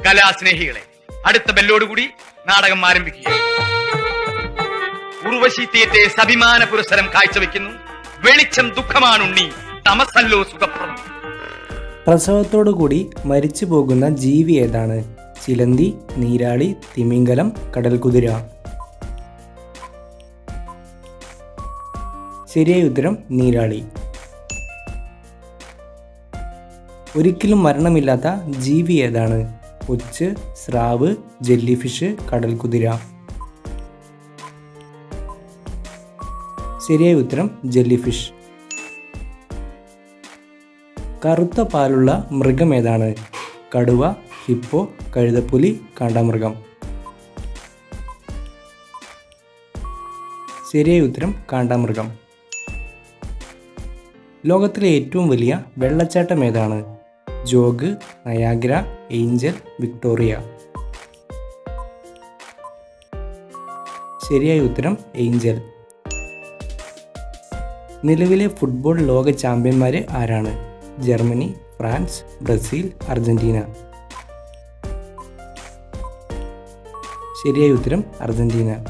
കലാസ്നേഹികളെ, അടുത്ത ബെല്ലോടുകൂടി നാടകം ആരംഭിക്കുകയാണ്. ഉർവശി തിയേറ്റേഴ്സ് അഭിമാന പുരസ്സരം കാഴ്ചവെക്കുന്നു വെളിച്ചം ദുഃഖമാണുണ്ണി, തമസല്ലോ സുഖപ്രദം. പ്രസവത്തോടുകൂടി മരിച്ചു പോകുന്ന ജീവി ഏതാണ്? ചിലന്തി, നീരാളി, തിമിംഗലം, കടൽക്കുതിര. ശരിയായ ഉത്തരം നീരാളി. ഒരിക്കലും മരണമില്ലാത്ത ജീവി ഏതാണ്? ഒച്ച്, സ്രാവ്, ജെല്ലിഫിഷ്, കടൽക്കുതിര. ശരിയായ ഉത്തരം ജെല്ലിഫിഷ്. കറുത്ത പാലുള്ള മൃഗം ഏതാണ്? കടുവ, ഹിപ്പോ, കഴുതപ്പുലി, കാണ്ടാമൃഗം. ശരിയായ ഉത്തരം കാണ്ടാമൃഗം. ലോകത്തിലെ ഏറ്റവും വലിയ വെള്ളച്ചാട്ടം ഏതാണ്? Jog, Niagara, Angel, Victoria. ശരിയായ ഉത്തരം ഏഞ്ചൽ. നിലവിലെ ഫുട്ബോൾ ലോക ചാമ്പ്യന്മാർ ആരാണ്? Germany, France, Brazil, Argentina. ശരിയായ ഉത്തരം അർജന്റീന.